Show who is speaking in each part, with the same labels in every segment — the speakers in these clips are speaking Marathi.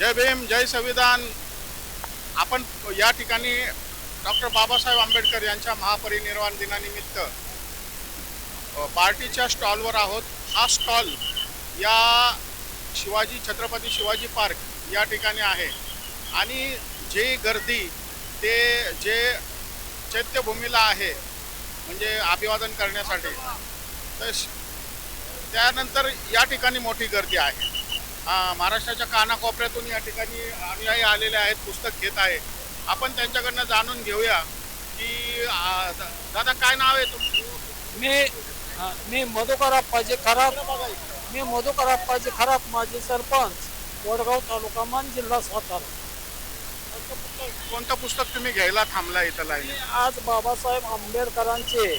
Speaker 1: जय भीम, जय संविधान. आपण या ठिकाणी डॉक्टर बाबासाहेब आंबेडकर यांच्या महापरिनिर्वाण दिनानिमित्त पार्टीच्या स्टॉलवर आहोत. हा स्टॉल या छत्रपती शिवाजी पार्क या ठिकाणी आहे आणि जी गर्दी ते जे चैत्यभूमीला आहे म्हणजे अभिवादन करण्यासाठी, तर त्यानंतर या ठिकाणी मोठी गर्दी आहे. महाराष्ट्राच्या कानाकोपऱ्यातून या ठिकाणी अनुयायी आलेले आहेत, पुस्तक घेत आहे. आपण त्यांच्याकडनं जाणून घेऊया की दादा काय नाव आहे तुमचं?
Speaker 2: मी मधुकर अप्पाजी खरात माजी सरपंच, वडगाव तालुका मान, जिल्हा सातारा.
Speaker 1: कोणतं पुस्तक तुम्ही घ्यायला थांबला इथं लाईन?
Speaker 2: आज बाबासाहेब आंबेडकरांचे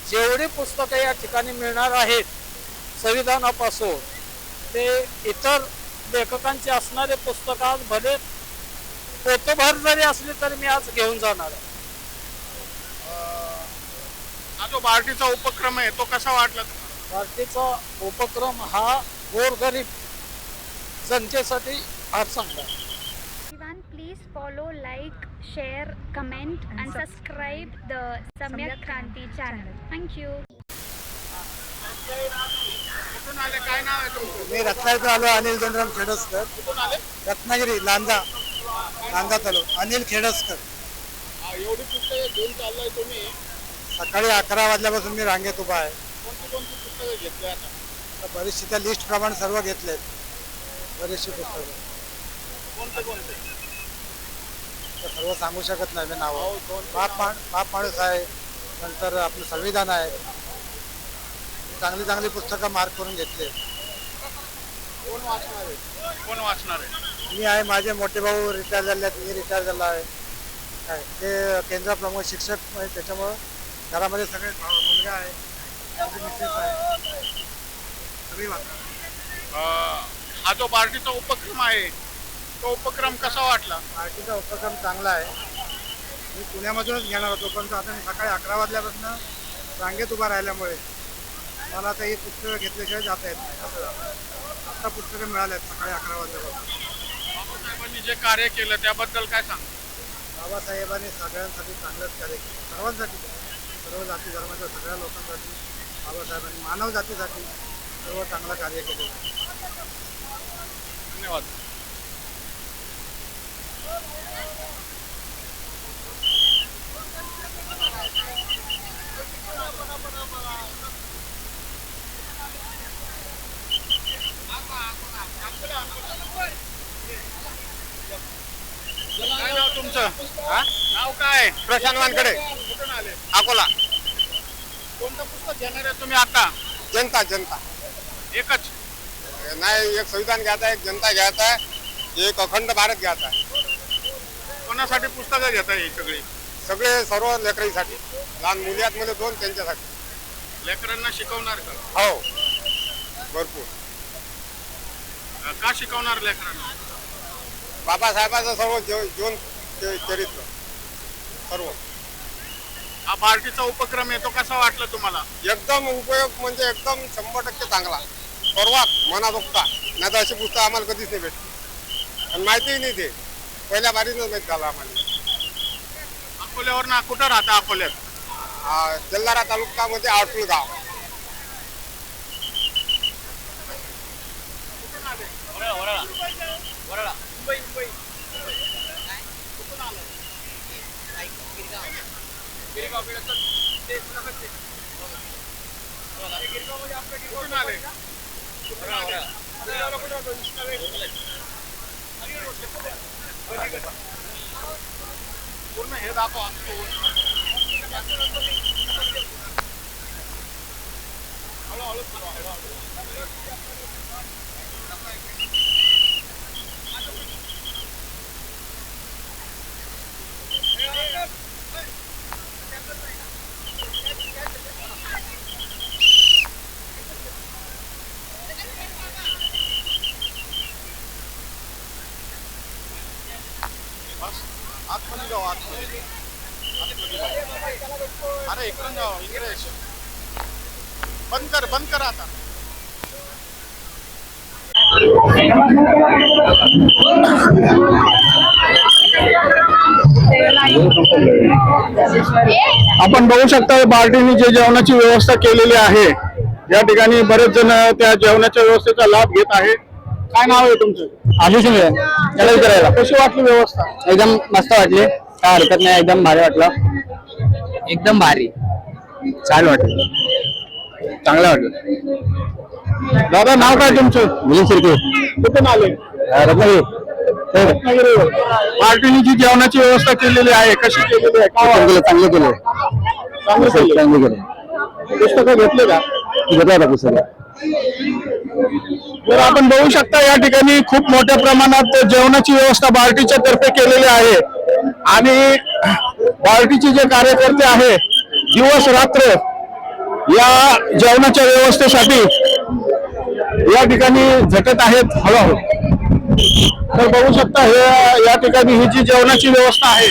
Speaker 2: जेवढी पुस्तकं या ठिकाणी मिळणार आहेत, संविधानापासून ते इतर लेखकांचे असणारे पुस्तक, आज भले पोतभर जरी असली तरी मी आज घेऊन जाणार आहे.
Speaker 1: हा जो पार्टीचा उपक्रम आहे तो कसा वाटला तुम्हाला?
Speaker 2: पार्टीचा उपक्रम हा गोरगरीब जनतेसाठी फार चांगला आहे.
Speaker 3: Everyone, please follow, like, share, comment and subscribe the Samyak Kranti channel. Thank you.
Speaker 1: कुठून आले, काय नाव आहे तुमचं?
Speaker 4: मी रत्नागिरीतून आलो, अनिल गणराम खेडसकर.
Speaker 1: कुठून आले?
Speaker 4: रत्नागिरी, लांजा तालुका. अनिल खेडसकर.
Speaker 1: एवढी पुस्तकं घेऊन चाललाय तुम्ही?
Speaker 4: सकाळी 11 वाजल्यापासून मी रांगेत उभा आहे.
Speaker 1: कोणती पुस्तकं घेतली आता?
Speaker 4: बरीचशी त्या लिस्ट प्रमाणे सर्व घेतलेत, बरीचशी पुस्तकं.
Speaker 1: कोणते?
Speaker 4: सर्व सांगू शकत नाही मी नाव. बाप माणूस आहे, नंतर आपलं संविधान आहे. चांगली पुस्तकं मार्क करून घेतले.
Speaker 1: कोण वाचणार आहे?
Speaker 4: मी आहे, माझे मोठे भाऊ रिटायर झाले आहेत, मी रिटायर झाला आहे. काय ते केंद्र प्रमुख शिक्षक आहे, त्याच्यामुळं घरामध्ये सगळे मुलगा आहे, मिसेस आहे, सगळी वाचतात.
Speaker 1: हा जो पार्टीचा उपक्रम आहे तो उपक्रम कसा वाटला?
Speaker 4: पार्टीचा उपक्रम चांगला आहे. मी पुण्यामधूनच घेणार होतो, पण आता मी सकाळी 11 वाजल्यापासून रांगेत उभा राहिल्यामुळे मला आता ही पुस्तकं घेतल्याशिवाय जाता येत नाही. असं झालं. आत्ता पुस्तकं मिळाली आहेत सकाळी 11 वाजल्यापासून.
Speaker 1: बाबासाहेबांनी जे कार्य केलं त्याबद्दल काय सांग?
Speaker 4: बाबासाहेबांनी सगळ्यांसाठी चांगलंच कार्य केलं, सर्वांसाठी, सर्व जाती धर्माच्या सगळ्या लोकांसाठी. बाबासाहेबांनी मानव जातीसाठी सर्व चांगलं कार्य केलं.
Speaker 1: धन्यवाद. काय नाव तुमचं? नाव काय?
Speaker 4: प्रशांत वानकडे,
Speaker 1: कुठून आले?
Speaker 4: अकोला.
Speaker 1: कोणतं पुस्तक घेणार आहे तुम्ही आता?
Speaker 4: जनता
Speaker 1: एकच?
Speaker 4: नाही, एक संविधान घ्यायचं आहे, एक जनता घ्यायचा आहे, एक अखंड भारत घ्यायचा आहे.
Speaker 1: कोणासाठी पुस्तकं घेताय ही सगळी?
Speaker 4: सगळे सर्व लेकरांसाठी. लहान मुली आहेत, मुले 2 त्यांच्यासाठी.
Speaker 1: लेकरांना शिकवणार का?
Speaker 4: हो, भरपूर.
Speaker 1: का शिकवणार लेकरांना?
Speaker 4: बाबासाहेबांचं सर्व जीवन चरित्र सर्व.
Speaker 1: हा पार्टीचा उपक्रम आहे तो कसा वाटला तुम्हाला?
Speaker 4: एकदम उपयोग, म्हणजे एकदम 100% चांगला. सर्वात मनाजोगता. नाही तर अशी पुस्तकं आम्हाला कधीच नाही भेटली आणि माहितीही नाही. ते पहिल्या बारीनच माहीत झालं आम्हाला.
Speaker 1: अकोल्यावर ना कुठं राहता? अकोल्यात
Speaker 4: जल्हारा तालुक्यामध्ये आटूळ गाव.
Speaker 1: मुंबई. गिरगाव मध्ये आपलं कुठून आले? पूर्ण हे दाखवा. आतमध्ये जाऊ, आतमध्ये. अरे इकडून जाऊ, इंग्रेज. बंद कर आता. आपण बघू शकता बार्टीने जे जेवणाची व्यवस्था केलेली आहे या ठिकाणी बरेच जण त्या जेवणाच्या व्यवस्थेचा लाभ घेत आहे. काय नाव आहे तुमचं?
Speaker 5: आधी त्याला विचारायला
Speaker 1: कशी वाटली व्यवस्था?
Speaker 5: एकदम मस्त वाटली, काय हरकत नाही, एकदम भारी वाटलं, एकदम भारी, छान वाटलं, चांगलं वाटलं.
Speaker 1: दादा नाव काय तुमचं?
Speaker 5: मिलिंद शिर्के,
Speaker 1: कुठून आले?
Speaker 5: रत्नागिरी.
Speaker 1: रत्नागिरीवर. बार्टीने जी जेवणाची व्यवस्था केलेली आहे कशी केलेली आहे? काय वाटलं?
Speaker 5: चांगलं केलं,
Speaker 1: चांगलं केलं.
Speaker 5: चांगलं केलं.
Speaker 1: पुस्तकं घेतले का?
Speaker 5: घेतलं पुस्तक.
Speaker 1: तर आपण बघू शकता या ठिकाणी खूप मोठ्या प्रमाणात जेवणाची व्यवस्था बार्टीच्या तर्फे केलेली आहे आणि बार्टीचे जे कार्यकर्ते आहे दिवस रात्र या जेवणाच्या व्यवस्थेसाठी या ठिकाणी झटत आहेत हळूहळू. तर बघू शकता हे या ठिकाणी ही जी जेवणाची व्यवस्था आहे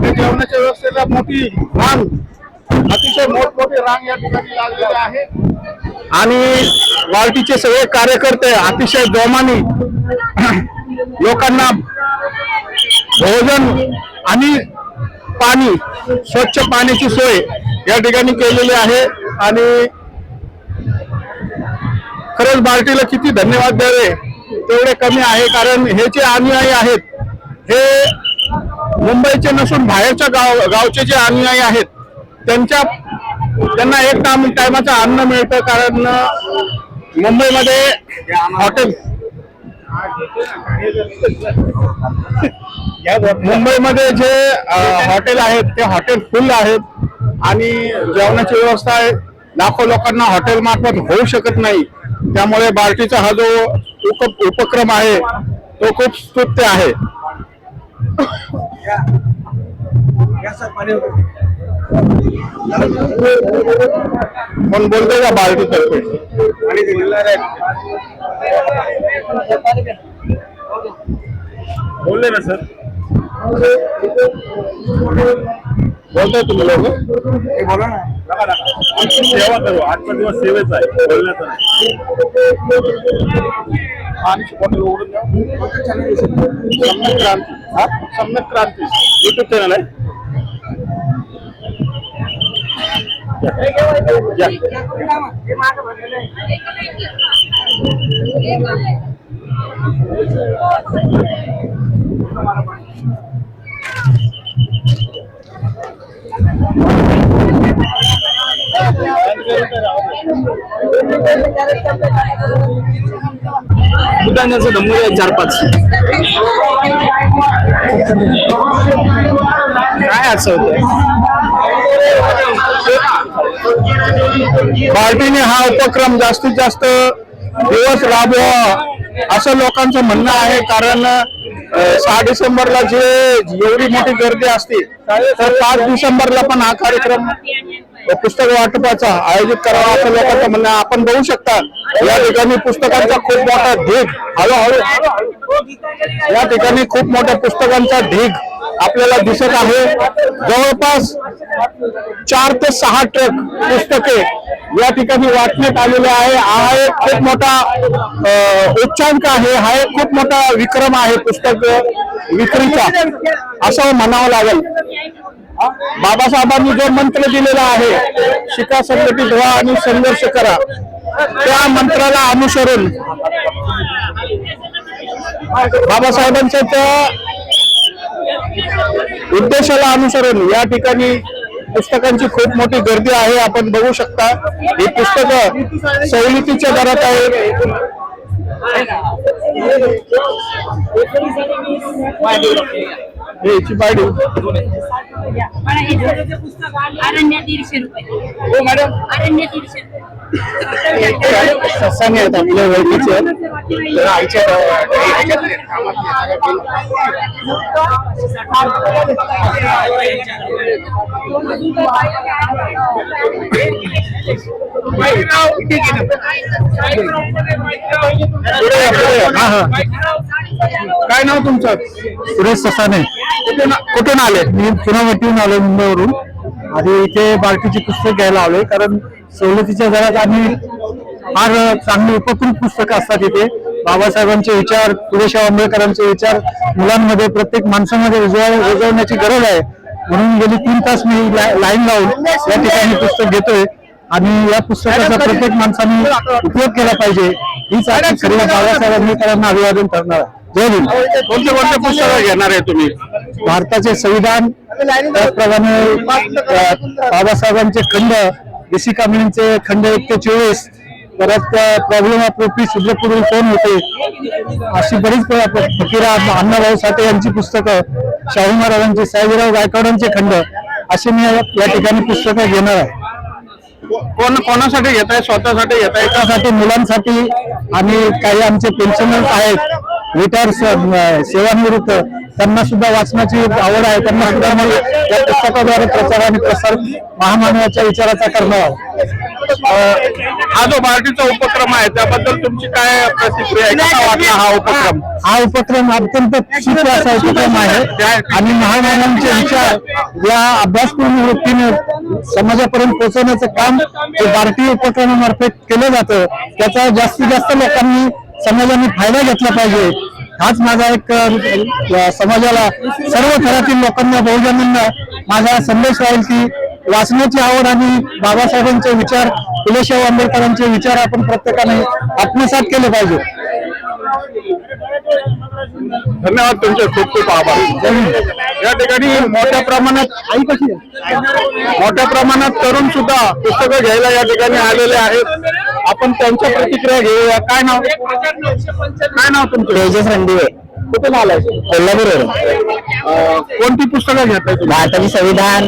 Speaker 1: त्या जेवणाच्या व्यवस्थेला मोठी रांग, अतिशय मोठमोठी रांग या ठिकाणी लागलेली आहे आणि बार्टीचे सगळे कार्यकर्ते अतिशय जोमाने लोकांना भोजन आणि पाणी, स्वच्छ पाण्याची सोय या ठिकाणी केलेली आहे आणि खरंच बार्टीला किती धन्यवाद द्यावे तेवढे कमी आहे, कारण हे जे अनुयायी आहेत हे मुंबईचे नसून बाहेरच्या गावचे जे अनुयायी आहेत त्यांना एक टायमाचं अन्न मिळतं, कारण मुंबईमध्ये मुंबईमध्ये जे हॉटेल आहेत ते हॉटेल फुल आहेत आणि जेवणाची व्यवस्था आहे लाखो लोकांना हॉटेल मार्फत होऊ शकत नाही. त्यामुळे बार्टीचा हा जो उपक्रम आहे तो खूप स्तुत्य आहे. कोण बोलतोय का बार्टी तर्फे? बोलले ना सर, बोलतोय तुम्ही लोक?
Speaker 4: बोला ना.
Speaker 1: सेवा करू, आजचा दिवस सेवेचा आहे, बोलण्याचा नाही. आणि हॉटेल उघडून द्या. सम्यक क्रांती, हा सम्यक क्रांती युट्यूब चॅनल आहे.
Speaker 5: दुकानाचं नंबर आहे 4-5.
Speaker 1: काय असं होतं? बार्टीने हा उपक्रम जास्तीत जास्त दिवस राबवा असं लोकांचं म्हणणं आहे, कारण 6 डिसेंबरला एवढी मोठी गर्दी असते तर 5 डिसेंबरला पण हा कार्यक्रम पुस्तक वाटपाचा आयोजित करावा असं लोकांचं म्हणणं आहे. आपण बघू शकता या ठिकाणी पुस्तकांचा खूप मोठा ढीग, हळूहळू या ठिकाणी खूप मोठ्या पुस्तकांचा ढीग आपल्याला दिसत आहे. जवळपास 4 ते 6 ट्रक पुस्तके या ठिकाणी वाटण्यात आलेले आहे. हा एक खूप मोठा उच्चांक आहे, हा एक खूप मोठा विक्रम आहे पुस्तक विक्रीचा असं म्हणावं लागेल. बाबासाहेबांनी जो मंत्र दिलेला आहे, शिका, संघटित व्हा आणि संघर्ष करा, त्या मंत्राला अनुसरून बाबासाहेबांच्या त्या उद्देशाला अनुसरून या ठिकाणी पुस्तकांची खूप मोठी गर्दी आहे. आपण बघू शकता ही पुस्तकं सवलतीच्या दरात आहेत.
Speaker 6: अरण्य 150 रुपये.
Speaker 1: हो मॅडम,
Speaker 6: अरण्य 150
Speaker 1: सत्साने आहेत आपल्या ओळखीचे. काय नाव तुमचं?
Speaker 5: सुरेश ससाने.
Speaker 1: कुठून आले?
Speaker 5: मी पुण्यावरून आलो, मुंबईवरून. आणि इथे बार्टीची पुस्तक घ्यायला आलोय, कारण सवलतीच्या दरात आणि फार चांगली उपकृत पुस्तकं असतात इथे.
Speaker 4: बाबासाहेबांचे विचार, फुलेशाह आंबेडकरांचे विचार मुलांमध्ये, प्रत्येक माणसामध्ये रुजवण्याची गरज आहे. म्हणून गेली 3 तास मी लाईन लावून या ठिकाणी पुस्तक घेतोय आणि या पुस्तकाचा प्रत्येक माणसाने उपयोग केला पाहिजे. हीच आजची खरी बाबासाहेब आंबेडकरांना अभिवादन करणार आहे. जय भीम.
Speaker 1: कोणते कोणते पुस्तकं घेणार आहे तुम्ही?
Speaker 4: भारताचे संविधान, त्याचप्रमाणे बाबासाहेबांचे खंड, ऋषी कांबळेंचे खंड 1 ते 24, परत प्रॉब्लेम ऑफ पीस सुद्रपूर्वी कोण होते, अशी बरीच फकीरा, अण्णाभाऊ साठे यांची पुस्तकं, शाहू महाराजांचे, साहेबराव गायकवाडांचे खंड, अशी मी या ठिकाणी पुस्तकं घेणार आहे.
Speaker 1: कोणासाठी घेत आहे? स्वतःसाठी घेत आहे?
Speaker 4: एकासाठी, मुलांसाठी आणि काही आमचे पेन्शनर्स आहेत, रिटायर सेवानिवृत्त, त्यांना सुद्धा वाचनाची आवड आहे. त्यांना सुद्धा मी या पुस्तकाद्वारे प्रचार आणि प्रसार महामानवाच्या विचाराचा करणार आहोत.
Speaker 1: हा जो पार्टीचा उपक्रम आहे त्याबद्दल तुमची काय प्रतिक्रिया आहे? कसा वाटला हा उपक्रम?
Speaker 4: अत्यंत सुखद असा उपक्रम आहे आणि महामानवांचे विचार या अभ्यासपूर्ण वृत्तीने समाजापर्यंत पोहोचवण्याचं काम हे भारतीय उपक्रमामार्फत केलं जातं. त्याचा जास्तीत जास्त लोकांनी, समाजाने फायदा घेतला पाहिजे. हाच माझा एक समाजाला, सर्व थरातील लोकांना, बहुजनांना माझा संदेश राहील की वाचनाची आवड आणि बाबासाहेबांचे विचार, फुलेशाह आंबेडकरांचे विचार आपण प्रत्येकाने आत्मसात केले पाहिजे.
Speaker 1: धन्यवाद, तुमचे खूप खूप आभार. या ठिकाणी मोठ्या प्रमाणात तरुण सुद्धा पुस्तकं घ्यायला या ठिकाणी आलेले आहेत. आपण त्यांच्या प्रतिक्रिया घेऊया. काय नाव तुमचं?
Speaker 5: तेजस रणदिवे.
Speaker 1: कुठून आलाय?
Speaker 5: कोल्हापूरवरून.
Speaker 1: कोणती पुस्तकं घेताय तुम्ही?
Speaker 5: भारताचे संविधान,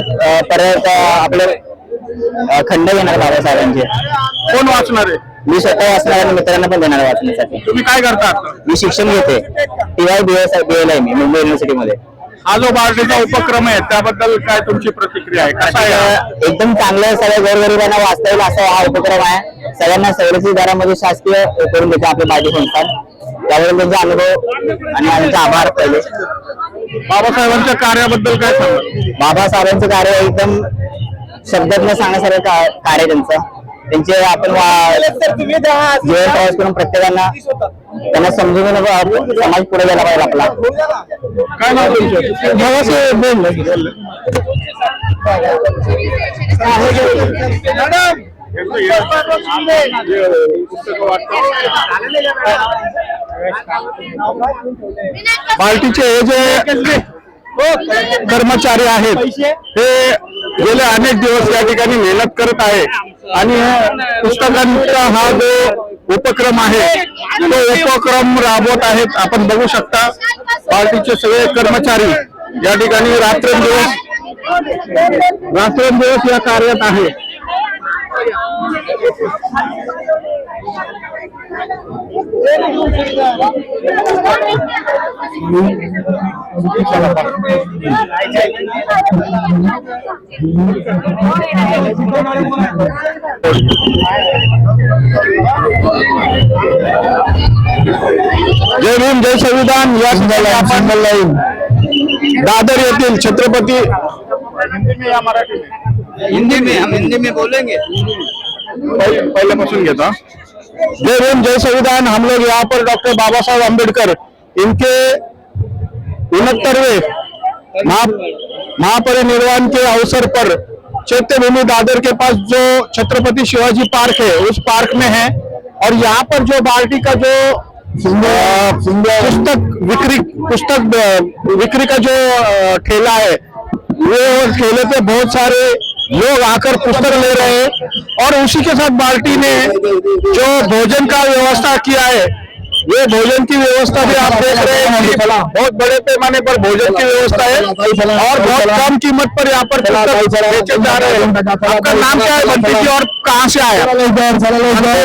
Speaker 5: परत आपले खंड घेणार बाबासाहेबांचे.
Speaker 1: कोण वाचणार आहे?
Speaker 5: मी स्वतः वाचणार आणि मित्रांना पण देणार वाचण्यासाठी.
Speaker 1: तुम्ही काय करता?
Speaker 5: मी शिक्षण घेते. TYBL आहे मी मुंबई युनिव्हर्सिटीमध्ये.
Speaker 1: हा जो पार्टीचा उपक्रम आहे त्याबद्दल काय तुमची प्रतिक्रिया आहे? कसा आहे?
Speaker 5: एकदम चांगलं, सगळ्या गोरगरिबांना वाचता येईल असा हा उपक्रम आहे. सगळ्यांना सवलती दरामध्ये शासकीय करून देते आपली पार्टी संस्थान. त्याबद्दल त्यांचा अनुभव आणि आमचे आभार. पहिले
Speaker 1: बाबासाहेबांच्या कार्याबद्दल काय सांगा?
Speaker 5: बाबासाहेबांचं कार्य एकदम शब्दात न सांगण्यासारखं कार्य त्यांचं. त्यांचे आपण जीवन प्रवास करून प्रत्येकांना त्यांना समजून समाज पुढे गेला पाहिजे आपला.
Speaker 1: काय नाव तुमचं? पार्टीचे हे जे कर्मचारी आहेत हे गेले अनेक दिवस या ठिकाणी मेहनत करत आहे आणि पुस्तकांचा हा जो उपक्रम आहे तो उपक्रम राबवत आहेत. आपण बघू शकता पार्टीचे सगळे कर्मचारी या ठिकाणी रात्रंदिवस या कार्यात आहे. जय भीम, जय संविधान या आपण दादर येथील छत्रपती
Speaker 4: हिंदी में बोलेंगे.
Speaker 1: पहिल्यापासून घेता. जय भीम, जय संविधान. हम लोग यहाँ पर डॉक्टर बाबा साहब अम्बेडकर इनके 69वें महापरिनिर्वाण के अवसर पर चैत्यभूमि दादर के पास जो छत्रपति शिवाजी पार्क है उस पार्क में है और यहाँ पर जो पार्टी का जो पुस्तक विक्री का जो ठेला है वो ठेले पे बहुत सारे लोग आकर पुस्तक ले रहे हैं और उसी के साथ पार्टी ने जो भोजन का व्यवस्था किया है ये भोजन की व्यवस्था भी आप देख रहे हैं बहुत बड़े पैमाने पर भोजन की व्यवस्था है और बहुत कम कीमत पर यहाँ पर पुस्तक बेचे जा रहे हैं. आपका नाम क्या है बंटी जी और कहाँ से आया?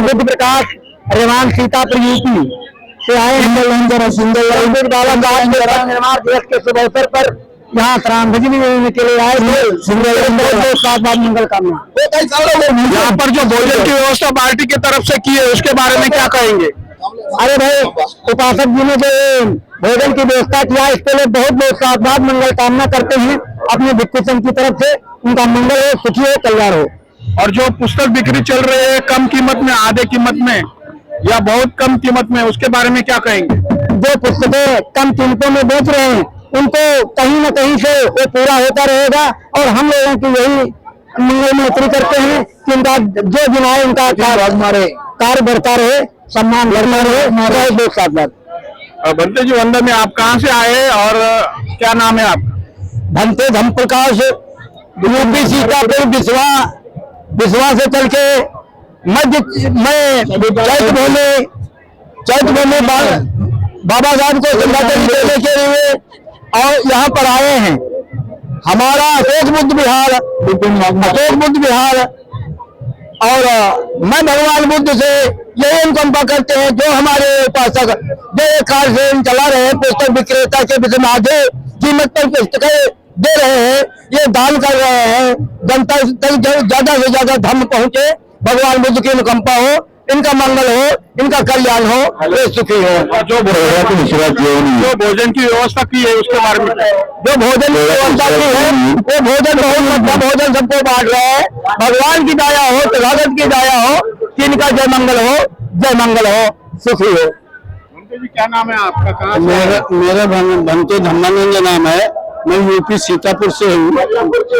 Speaker 4: बुद्ध प्रकाश रेवान सीतापुर यूपी से आए हैं. सिंगल बाला निर्माण दिवस के शुभ अवसर पर यहाँ श्रामभजनी के लिए आए थे. मंगल कामना.
Speaker 1: यहाँ पर जो भोजन की व्यवस्था पार्टी की तरफ से की है उसके बारे में क्या कहेंगे?
Speaker 4: अरे भाई, उपासक जी ने जो भोजन की व्यवस्था किया इसके लिए बहुत बहुत साधुवाद मंगल कामना करते हैं अपने भिक्षु संघ की तरफ से. उनका मंगल हो, सुखी हो, कल्याण हो.
Speaker 1: और जो पुस्तक बिक्री चल रही है कम कीमत में, आधे कीमत में, या बहुत कम कीमत में, उसके बारे में क्या कहेंगे?
Speaker 5: जो पुस्तकें कम कीमतों में बेच रहे हैं उनको कहीं न कहीं से वो पूरा होता रहेगा और हम लोगों की यही मंगल मैत्री करते हैं कि इनका जो जिनाए उनका कार्य बढ़ता रहे, सम्मान बढ़ता रहे। देख साथ
Speaker 1: बनते जी वंदन में आप कहाँ से आए और क्या नाम है आपका?
Speaker 5: भंते धम प्रकाश यूपी सीतापुर बिस्वा से चल के मैं चैत भोले बाबा साहब को श्रद्धांजलि देने के लिए और यहाँ पर आए हैं। हमारा अशोक बुद्ध विहार और मैं भगवान बुद्ध से यही अनुकंपा करते हैं, जो हमारे उपासक जो एक कार्य से चला रहे हैं, पुस्तक विक्रेता के विषमाधे कीमत पर पुस्तकें दे रहे हैं, ये दान कर रहे हैं, जनता तक ज्यादा से ज्यादा धर्म पहुंचे, भगवान बुद्ध की अनुकंपा हो, इनका मंगल हो, इनका कल्याण हो, वे सुखी हो।
Speaker 1: जो भोजन की व्यवस्था की है उसके बारे में,
Speaker 5: जो भोजन की व्यवस्था की है वो भोजन बहुत अच्छा भोजन सबको बांट रहा है। भगवान की दया हो, तथागत की दया हो कि इनका जय मंगल हो, सुखी हो।
Speaker 1: जी क्या नाम है आपका? कहाँ से?
Speaker 5: मेरा भंते धम्मानंद नाम है, मैं यूपी सीतापुर से हूँ, बुद्ध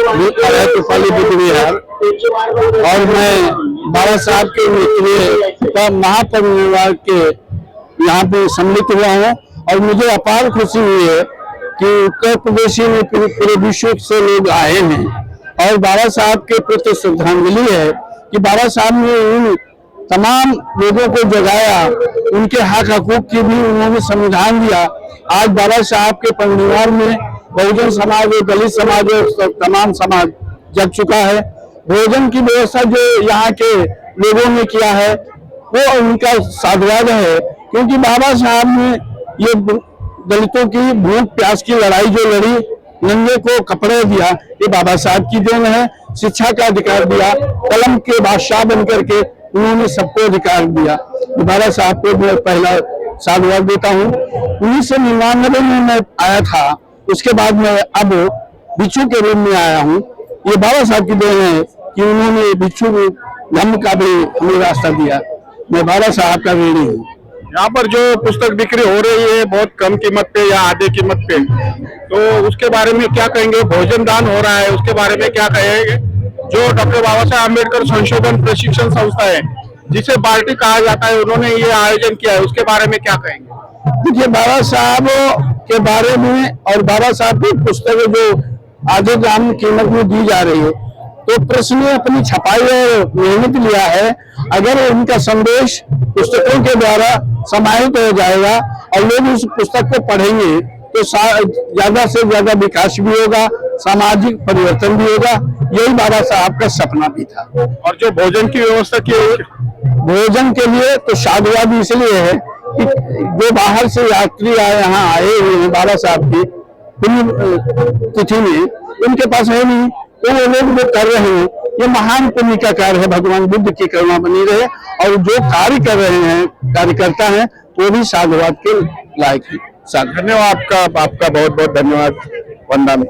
Speaker 5: विहार, और मैं बाबा साहब के मृत्यु का महापरिनिर्वाण के यहाँ पे सम्मिलित हुआ हूँ और मुझे अपार खुशी हुई है कि उत्तर प्रदेश में पूरे विश्व से लोग आए हैं और बाबा साहब के प्रति श्रद्धांजलि है कि बाबा साहब ने उन तमाम लोगों को जगाया, उनके हक हकूक की भी उन्होंने संविधान दिया। आज बाबा साहब के परिवार में बहुजन समाज और दलित समाज और तमाम समाज जग चुका है। भोजन की व्यवस्था जो यहाँ के लोगों ने किया है वो उनका साधुवाद है, क्योंकि बाबा साहब ने ये दलितों की भूख प्यास की लड़ाई जो लड़ी, नंगे को कपड़े दिया, ये बाबा साहब की देन है। शिक्षा का अधिकार दिया, कलम के बादशाह बनकर के उन्होंने सबको अधिकार दिया। बाबा साहब को मैं पहला साधुवाद देता हूँ। 1999 में मैं आया था, उसके बाद मैं अब भिक्षु के रूप में आया हूँ। ये बाबा साहब की देन है कि उन्होंने भिक्षु धर्म का भी हमें रास्ता दिया। मैं बाबा साहब का ऋणी हूँ।
Speaker 1: यहाँ पर जो पुस्तक बिक्री हो रही है बहुत कम कीमत पे या आधे कीमत पे, तो उसके बारे में क्या कहेंगे? भोजन दान हो रहा है, उसके बारे में क्या कहेंगे? जो डॉक्टर बाबा साहब अम्बेडकर संशोधन प्रशिक्षण संस्था है, जिसे पार्टी कहा जाता है, उन्होंने ये आयोजन किया है, उसके बारे में क्या कहेंगे?
Speaker 5: देखिए, बाबा साहब के बारे में और बाबा साहब की पुस्तकें जो आधे दाम कीमत में दी जा रही है, तो प्रश्न ने अपनी छपाई और मेहनत लिया है। अगर उनका संदेश पुस्तकों के द्वारा समाहित हो जाएगा और लोग उस पुस्तक को पढ़ेंगे तो ज्यादा से ज्यादा विकास भी होगा, सामाजिक परिवर्तन भी होगा। यही बाबा साहब का सपना भी था।
Speaker 1: और जो भोजन की व्यवस्था की
Speaker 5: भोजन के लिए तो साधुवाद इसलिए है कि जो बाहर से यात्री यहाँ आए हुए हैं बाबा साहब की पुण्य तिथि में, उनके पास है नहीं, तो वो लोग जो कर रहे हैं ये महान पुण्य का कार्य है। भगवान बुद्ध की करुणा बनी रहे और जो कार्य कर रहे हैं कार्यकर्ता हैं वो भी साधुवाद के लायक है।
Speaker 1: धन्यवाद आपका बहुत बहुत धन्यवाद। वंदन।